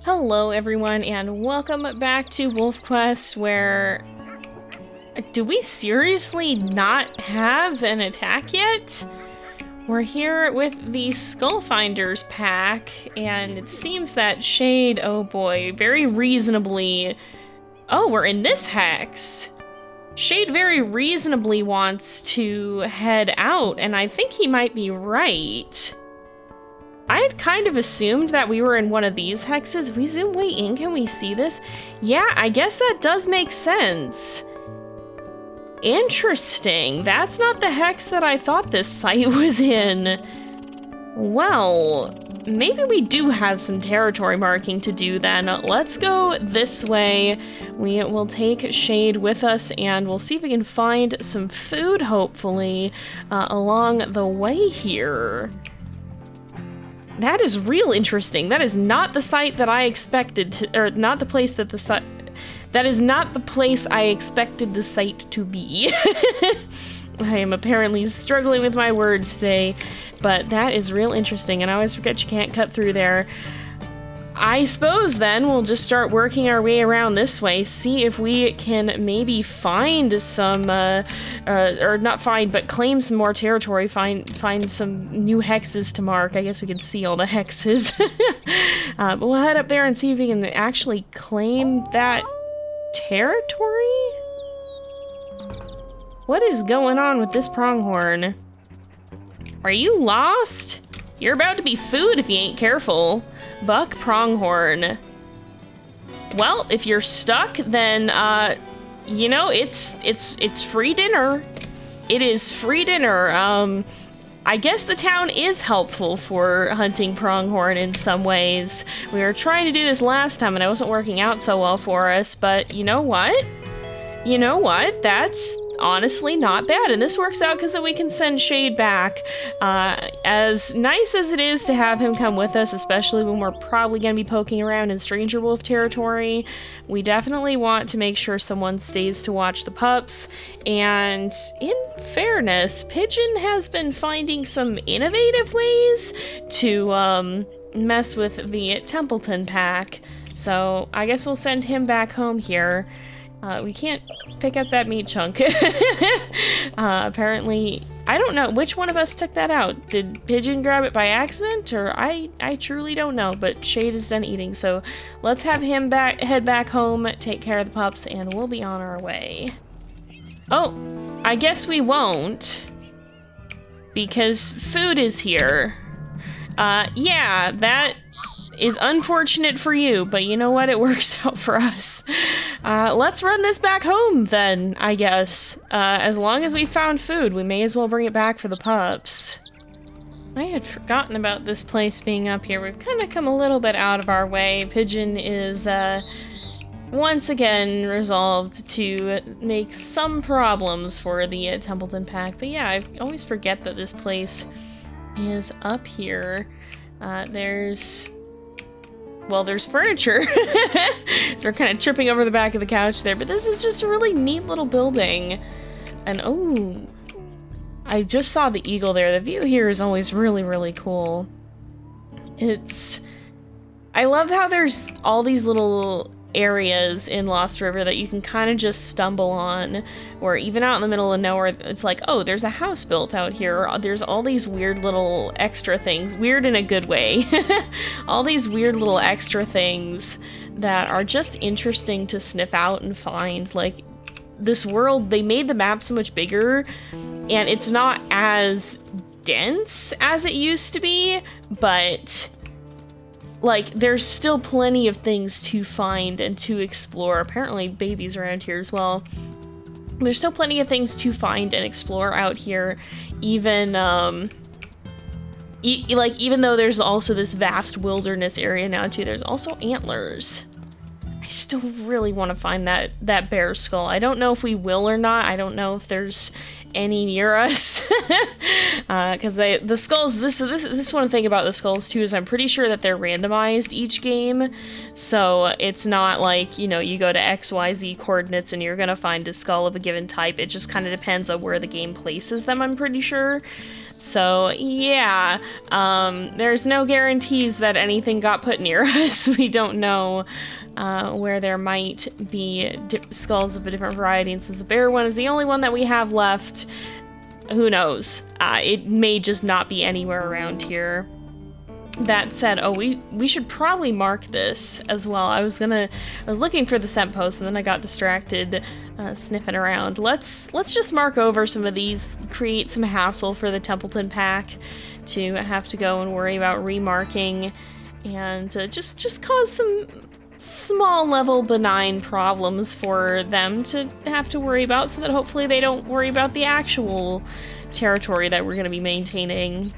Hello everyone and welcome back to WolfQuest, where... Do we seriously not have an attack yet? We're here with the Skullfinders pack, and it seems that Shade, oh boy, very reasonably... Oh, we're in this hex! Shade very reasonably wants to head out, and I think he might be right. I had kind of assumed that we were in one of these hexes. If we zoom way in, can we see this? Yeah, I guess that does make sense. Interesting. That's not the hex that I thought this site was in. Well, maybe we do have some territory marking to do then. Let's go this way. We will take Shade with us and we'll see if we can find some food, hopefully, along the way here. That is real interesting. That is not the site that I expected to, or not the place that the site, that is not the place I expected the site to be. I am apparently struggling with my words today, but that is real interesting, and I always forget you can't cut through there. I suppose then we'll just start working our way around this way, see if we can maybe find some, or not find, but claim some more territory, find some new hexes to mark. I guess we can see all the hexes. But we'll head up there and see if we can actually claim that territory? What is going on with this pronghorn? Are you lost? You're about to be food if you ain't careful. Buck pronghorn. Well, if you're stuck, then, you know, it's free dinner. It is free dinner. I guess the town is helpful for hunting pronghorn in some ways. We were trying to do this last time and it wasn't working out so well for us, but you know what? You know what? That's honestly not bad, and this works out because then we can send Shade back. As nice as it is to have him come with us, especially when we're probably going to be poking around in Stranger Wolf territory, we definitely want to make sure someone stays to watch the pups. And in fairness, Pigeon has been finding some innovative ways to mess with the Templeton pack, so I guess we'll send him back home here. We can't pick up that meat chunk. Apparently, I don't know which one of us took that out. Did Pigeon grab it by accident, or I truly don't know, but Shade is done eating, so let's have him head back home, take care of the pups, and we'll be on our way. Oh, I guess we won't, because food is here. Yeah, that is unfortunate for you, but you know what? It works out for us. Let's run this back home then, I guess. As long as we found food, we may as well bring it back for the pups. I had forgotten about this place being up here. We've kind of come a little bit out of our way. Pigeon is, once again resolved to make some problems for the Templeton pack. But yeah, I always forget that this place is up here. There's furniture. So we're kind of tripping over the back of the couch there, but this is just a really neat little building. And oh, I just saw the eagle there. The view here is always really, really cool. I love how there's all these little areas in Lost River that you can kind of just stumble on, or even out in the middle of nowhere, it's like, oh, there's a house built out here. There's all these weird little extra things, weird in a good way. All these weird little extra things that are just interesting to sniff out and find. Like, this world, they made the map so much bigger, and it's not as dense as it used to be, but like, there's still plenty of things to find and to explore. Apparently babies around here as well. There's still plenty of things to find and explore out here, even even though there's also this vast wilderness area now too. There's also antlers. I still really want to find that bear skull. I don't know if we will or not. I don't know if there's any near us. Because the skulls, this one thing about the skulls too is I'm pretty sure that they're randomized each game. So it's not like, you know, you go to XYZ coordinates and you're gonna find a skull of a given type. It just kind of depends on where the game places them, I'm pretty sure. So yeah, there's no guarantees that anything got put near us. We don't know where there might be skulls of a different variety, and since the bear one is the only one that we have left, who knows? It may just not be anywhere around here. That said, oh, we should probably mark this as well. I was looking for the scent post and then I got distracted sniffing around. Let's just mark over some of these, create some hassle for the Templeton pack to have to go and worry about remarking, and just cause some small level benign problems for them to have to worry about, so that hopefully they don't worry about the actual territory that we're going to be maintaining.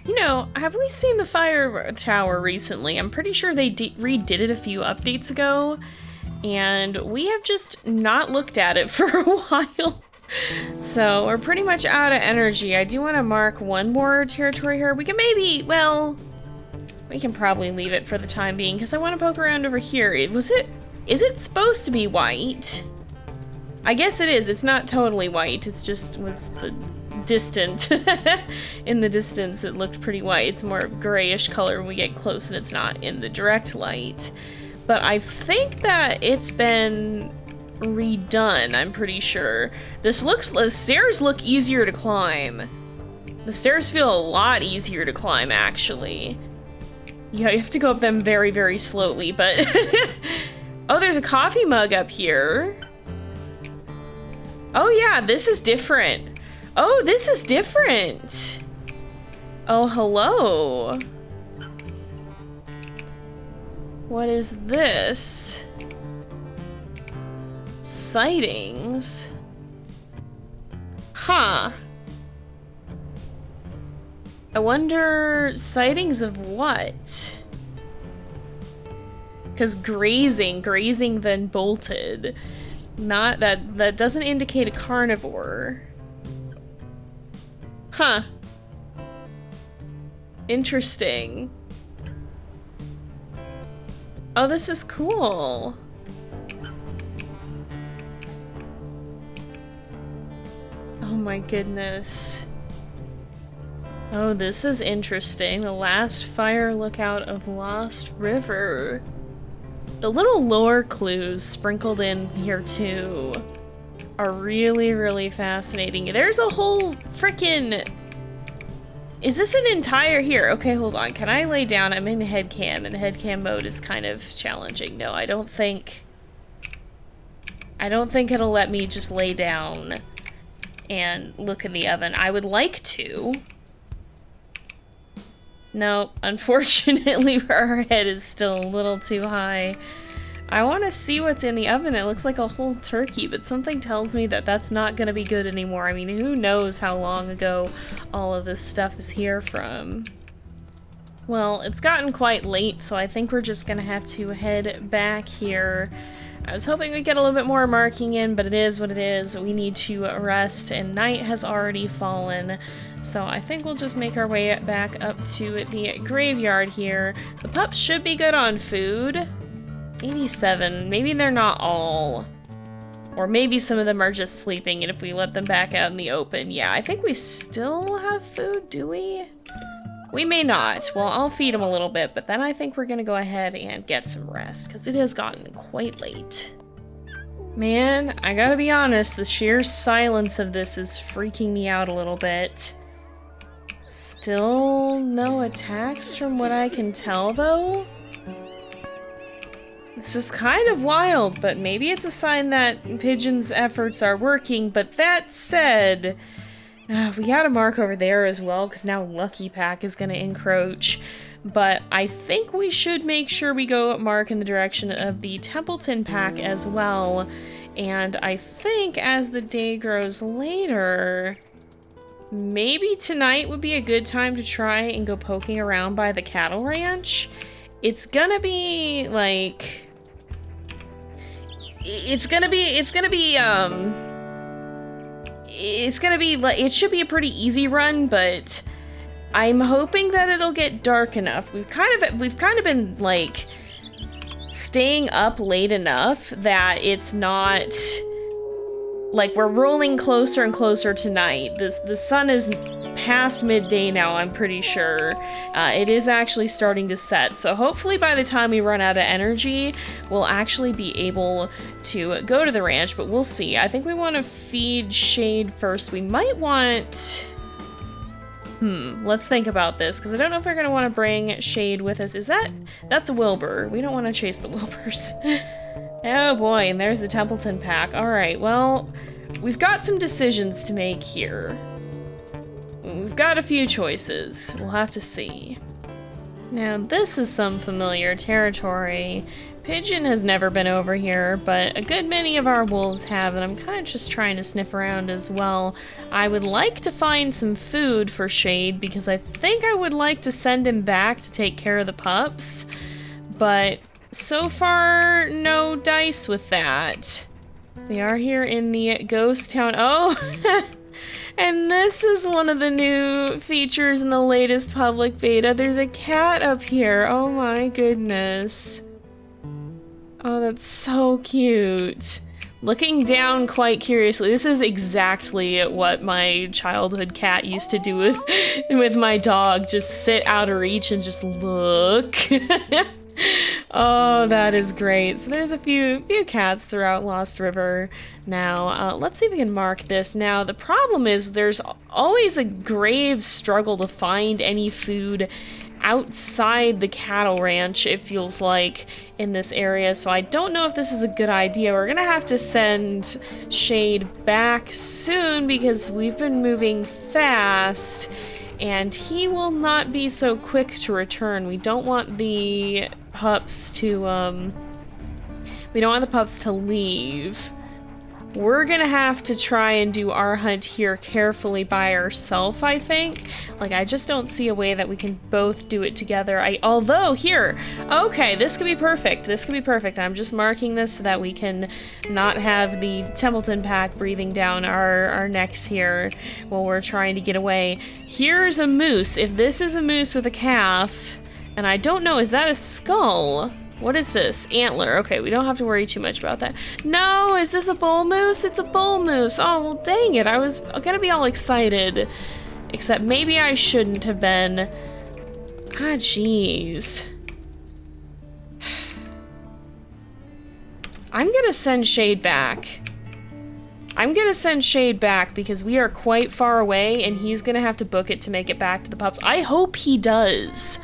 You know, have we seen the fire tower recently? I'm pretty sure they redid it a few updates ago, and we have just not looked at it for a while. So we're pretty much out of energy. I do want to mark one more territory here. We can maybe, well, we can probably leave it for the time being, because I want to poke around over here. Is it supposed to be white? I guess it is. It's not totally white. It's just was the distant. In the distance, it looked pretty white. It's more grayish color when we get close, and it's not in the direct light. But I think that it's been redone, I'm pretty sure. The stairs look easier to climb. The stairs feel a lot easier to climb, actually. Yeah, you have to go up them very, very slowly, but... Oh, there's a coffee mug up here. Oh yeah, this is different. Oh, this is different. Oh, hello. What is this? Sightings? Huh. I wonder, sightings of what? Because grazing then bolted. Not that doesn't indicate a carnivore. Huh. Interesting. Oh, this is cool. Oh my goodness. Oh, this is interesting. The last fire lookout of Lost River. The little lore clues sprinkled in here too are really, really fascinating. There's a whole frickin'... Is this an entire... Here, okay, hold on. Can I lay down? I'm in headcam, and headcam mode is kind of challenging. No, I don't think it'll let me just lay down and look in the oven. I would like to. No, unfortunately, our head is still a little too high. I want to see what's in the oven. It looks like a whole turkey, but something tells me that that's not going to be good anymore. I mean, who knows how long ago all of this stuff is here from. Well, it's gotten quite late, so I think we're just going to have to head back here. I was hoping we'd get a little bit more marking in, but it is what it is. We need to rest, and night has already fallen. So I think we'll just make our way back up to the graveyard here. The pups should be good on food. 87. Maybe they're not all. Or maybe some of them are just sleeping, and if we let them back out in the open. Yeah, I think we still have food, do we? We may not. Well, I'll feed them a little bit, but then I think we're gonna go ahead and get some rest, because it has gotten quite late. Man, I gotta be honest, the sheer silence of this is freaking me out a little bit. Still no attacks from what I can tell, though? This is kind of wild, but maybe it's a sign that Pigeon's efforts are working. But that said, we got a mark over there as well, because now Lucky Pack is going to encroach. But I think we should make sure we go mark in the direction of the Templeton Pack as well. And I think as the day grows later, maybe tonight would be a good time to try and go poking around by the cattle ranch. It's gonna be like... it's gonna be like, it should be a pretty easy run, but I'm hoping that it'll get dark enough. We've kind of been like staying up late enough that it's not like we're rolling closer and closer to night. The sun is past midday now, I'm pretty sure. It is actually starting to set, so hopefully by the time we run out of energy, we'll actually be able to go to the ranch, but we'll see. I think we want to feed Shade first. We might want... let's think about this, because I don't know if we're going to want to bring Shade with us. That's a Wilbur. We don't want to chase the Wilburs. Oh boy, and there's the Templeton pack. Alright, well, we've got some decisions to make here. We've got a few choices. We'll have to see. Now, this is some familiar territory. Pigeon has never been over here, but a good many of our wolves have, and I'm kind of just trying to sniff around as well. I would like to find some food for Shade, because I think I would like to send him back to take care of the pups, but so far, no dice with that. We are here in the ghost town. Oh! And this is one of the new features in the latest public beta. There's a cat up here. Oh my goodness. Oh, that's so cute. Looking down quite curiously. This is exactly what my childhood cat used to do with my dog. Just sit out of reach and just look. Oh, that is great. So there's a few cats throughout Lost River now. Let's see if we can mark this. Now, the problem is there's always a grave struggle to find any food outside the cattle ranch, it feels like, in this area. So I don't know if this is a good idea. We're gonna have to send Shade back soon because we've been moving fast and he will not be so quick to return. We don't want the pups to, leave. We're gonna have to try and do our hunt here carefully by ourselves, I think. Like, I just don't see a way that we can both do it together. Although, here, okay, this could be perfect. This could be perfect. I'm just marking this so that we can not have the Templeton pack breathing down our necks here while we're trying to get away. Here's a moose. If this is a moose with a calf, and I don't know, is that a skull? What is this? Antler. Okay, we don't have to worry too much about that. No, is this a bull moose? It's a bull moose. Oh, well, dang it. I was gonna be all excited. Except maybe I shouldn't have been. Ah, jeez. I'm gonna send Shade back. I'm gonna send Shade back because we are quite far away and he's gonna have to book it to make it back to the pups. I hope he does.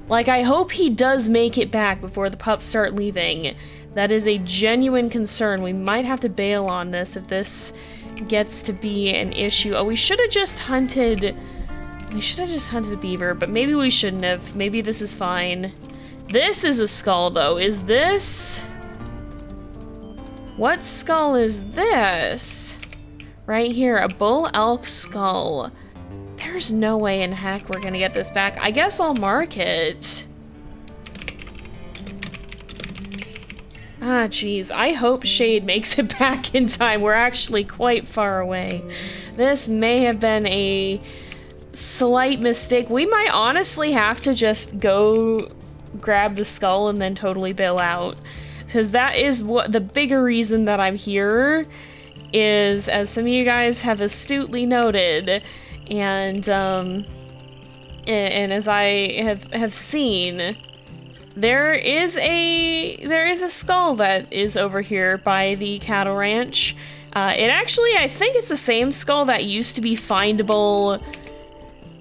Like, I hope he does make it back before the pups start leaving. That is a genuine concern. We might have to bail on this if this gets to be an issue. Oh, we should have just hunted... We should have just hunted a beaver, but maybe we shouldn't have. Maybe this is fine. This is a skull, though. Is this... What skull is this? Right here, a bull elk skull. There's no way in heck we're gonna get this back. I guess I'll mark it. Ah, geez. I hope Shade makes it back in time. We're actually quite far away. This may have been a slight mistake. We might honestly have to just go grab the skull and then totally bail out. Because that is what the bigger reason that I'm here is, as some of you guys have astutely noted, and as I have seen, there is a skull that is over here by the cattle ranch. It actually, I think it's the same skull that used to be findable,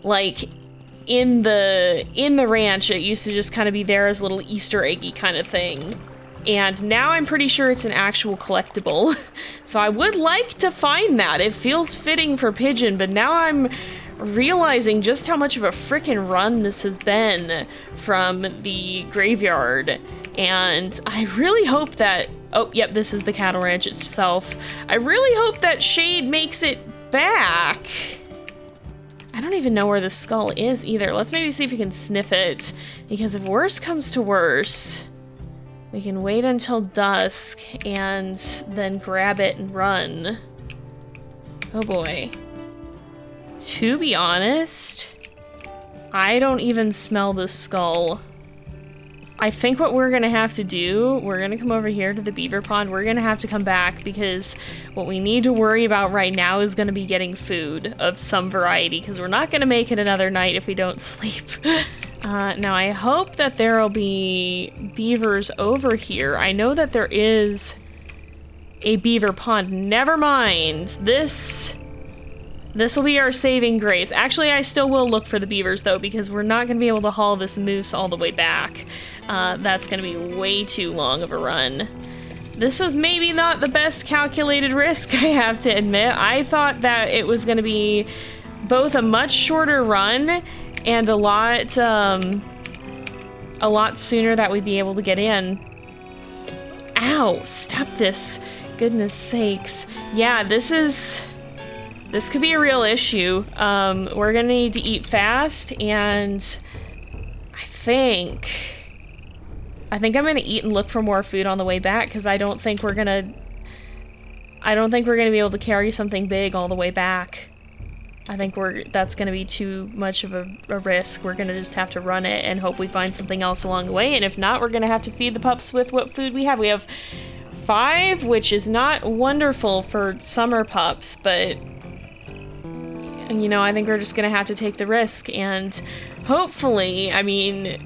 like, in the ranch. It used to just kind of be there as a little Easter eggy kind of thing. And now I'm pretty sure it's an actual collectible. So I would like to find that. It feels fitting for Pigeon, but now I'm realizing just how much of a frickin' run this has been from the graveyard. And I really hope that... Oh, yep, this is the cattle ranch itself. I really hope that Shade makes it back. I don't even know where the skull is either. Let's maybe see if we can sniff it. Because if worse comes to worse... We can wait until dusk and then grab it and run. Oh boy. To be honest, I don't even smell the skull. I think what we're gonna have to do, we're gonna come over here to the beaver pond. We're gonna have to come back because what we need to worry about right now is gonna be getting food of some variety, because we're not gonna make it another night if we don't sleep. Now I hope that there'll be beavers over here. I know that there is a beaver pond. Never mind. This will be our saving grace. Actually, I still will look for the beavers, though, because we're not going to be able to haul this moose all the way back. That's going to be way too long of a run. This was maybe not the best calculated risk, I have to admit. I thought that it was going to be both a much shorter run and a lot sooner that we'd be able to get in. Ow! Stop this. Goodness sakes. Yeah, this could be a real issue. We're gonna need to eat fast, and I think I'm gonna eat and look for more food on the way back, because I don't think we're gonna be able to carry something big all the way back. I think that's gonna be too much of a risk. We're gonna just have to run it and hope we find something else along the way, and if not, we're gonna have to feed the pups with what food we have. We have 5, which is not wonderful for summer pups, but you know, I think we're just gonna have to take the risk, and hopefully, I mean,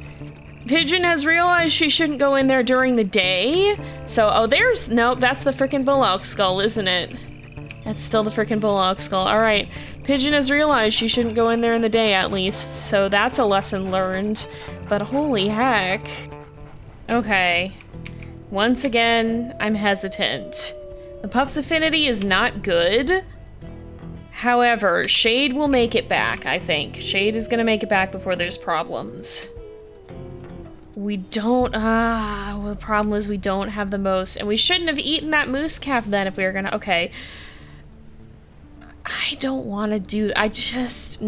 Pigeon has realized she shouldn't go in there during the day, so, nope, that's the frickin' bull elk skull, isn't it? That's still the frickin' bull elk skull. Alright, Pigeon has realized she shouldn't go in there in the day, at least, so that's a lesson learned, but holy heck. Okay. Once again, I'm hesitant. The pup's affinity is not good. However, Shade will make it back, I think. Shade is gonna make it back before there's problems. We don't, well, the problem is we don't have the most, and we shouldn't have eaten that moose calf then if we were gonna, okay. I don't want to do, I just, I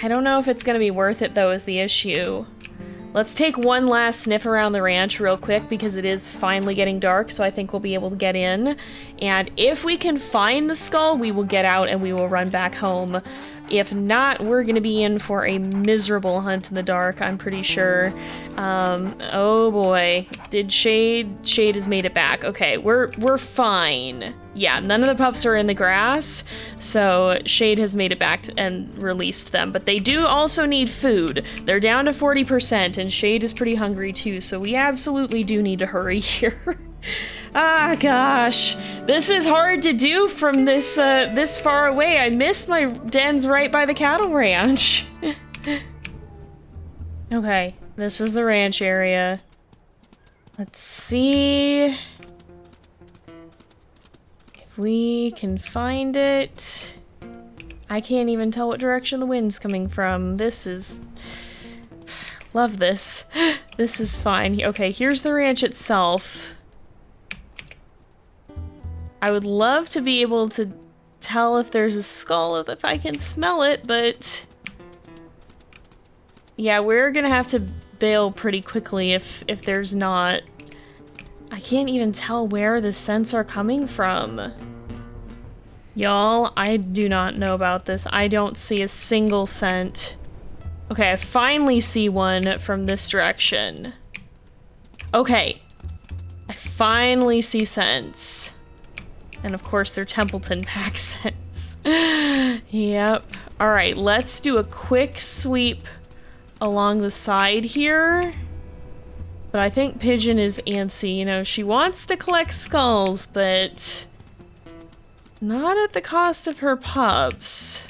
don't know if it's gonna be worth it though is the issue. Let's take one last sniff around the ranch real quick, because it is finally getting dark, so I think we'll be able to get in. And if we can find the skull, we will get out and we will run back home. If not, we're gonna be in for a miserable hunt in the dark, I'm pretty sure. Oh boy. Did Shade has made it back. Okay, we're fine. Yeah, none of the pups are in the grass, so Shade has made it back and released them. But they do also need food. They're down to 40%, and Shade is pretty hungry too, so we absolutely do need to hurry here. Ah, gosh. This is hard to do from this far away. I miss my dens right by the cattle ranch. Okay, this is the ranch area. Let's see if we can find it. I can't even tell what direction the wind's coming from. This is... Love this. This is fine. Okay, here's the ranch itself. I would love to be able to tell if there's a skull, if I can smell it, but... Yeah, we're gonna have to bail pretty quickly if there's not... I can't even tell where the scents are coming from. Y'all, I do not know about this. I don't see a single scent. Okay, I finally see one from this direction. Okay. I finally see scents. And of course, they're Templeton pack scents. Yep. Alright, let's do a quick sweep along the side here. But I think Pigeon is antsy. You know, she wants to collect skulls, but not at the cost of her pups.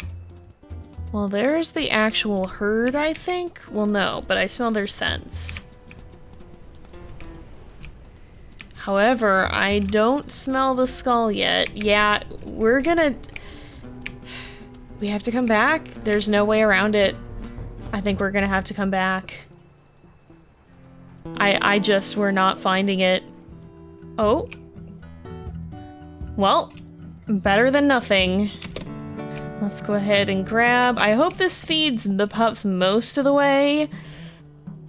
Well, there's the actual herd, I think. Well, no, but I smell their scents. However, I don't smell the skull yet. Yeah, we have to come back. There's no way around it. I think we're gonna have to come back. We're not finding it. Oh. Well, better than nothing. Let's go ahead and grab. I hope this feeds the pups most of the way.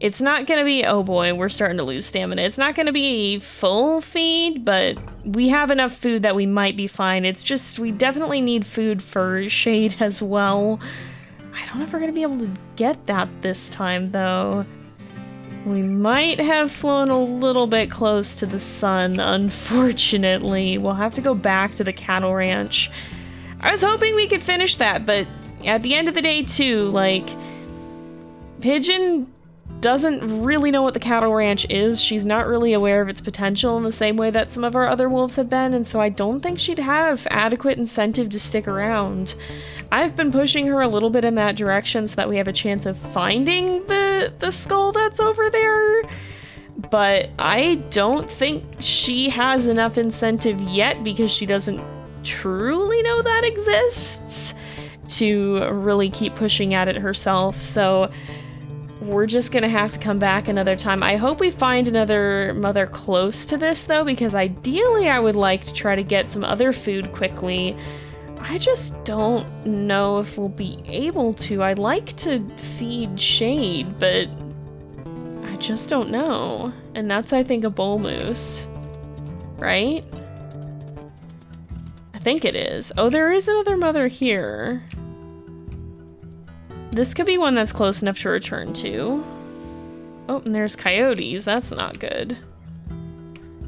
It's not gonna be, oh boy, we're starting to lose stamina. It's not gonna be a full feed, but we have enough food that we might be fine. It's just, we definitely need food for Shade as well. I don't know if we're gonna be able to get that this time, though. We might have flown a little bit close to the sun, unfortunately. We'll have to go back to the cattle ranch. I was hoping we could finish that, but at the end of the day, too, like, Pigeon doesn't really know what the cattle ranch is. She's not really aware of its potential in the same way that some of our other wolves have been, and so I don't think she'd have adequate incentive to stick around. I've been pushing her a little bit in that direction so that we have a chance of finding the skull that's over there, but I don't think she has enough incentive yet because she doesn't truly know that exists to really keep pushing at it herself, so we're just gonna have to come back another time. I hope we find another mother close to this, though, because ideally I would like to try to get some other food quickly. I just don't know if we'll be able to. I'd like to feed Shade, but I just don't know. And that's, I think, a bull moose, right? I think it is. Oh, there is another mother here. This could be one that's close enough to return to. Oh, and there's coyotes. That's not good.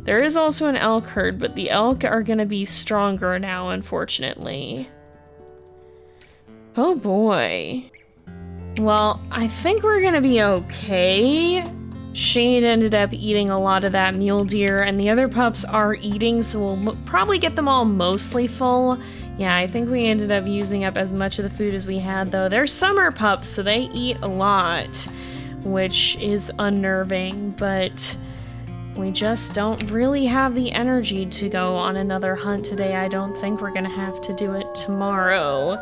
There is also an elk herd, but the elk are gonna be stronger now, unfortunately. Oh boy. Well, I think we're gonna be okay. Shade ended up eating a lot of that mule deer, and the other pups are eating, so we'll probably get them all mostly full. Yeah, I think we ended up using up as much of the food as we had, though. They're summer pups, so they eat a lot, which is unnerving, but we just don't really have the energy to go on another hunt today. I don't think we're gonna have to do it tomorrow,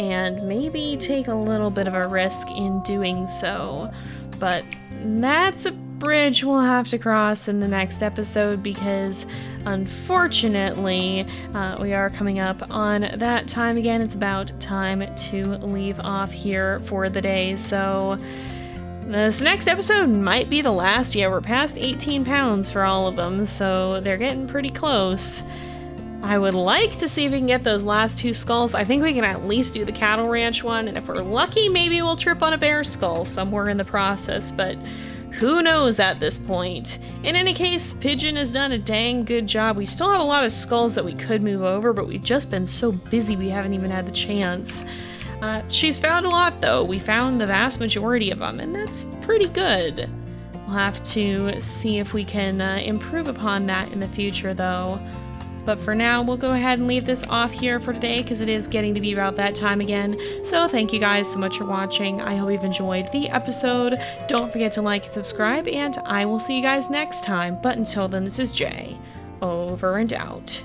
and maybe take a little bit of a risk in doing so. But that's a bridge we'll have to cross in the next episode because unfortunately we are coming up on that time again. It's about time to leave off here for the day, so this next episode might be the last. Yeah, we're past 18 pounds for all of them, so they're getting pretty close. I would like to see if we can get those last two skulls. I think we can at least do the cattle ranch one, and if we're lucky, maybe we'll trip on a bear skull somewhere in the process, but who knows at this point. In any case, Pigeon has done a dang good job. We still have a lot of skulls that we could move over, but we've just been so busy we haven't even had the chance. She's found a lot, though. We found the vast majority of them, and that's pretty good. We'll have to see if we can improve upon that in the future, though. But for now, we'll go ahead and leave this off here for today because it is getting to be about that time again. So thank you guys so much for watching. I hope you've enjoyed the episode. Don't forget to like and subscribe, and I will see you guys next time. But until then, this is Jay, over and out.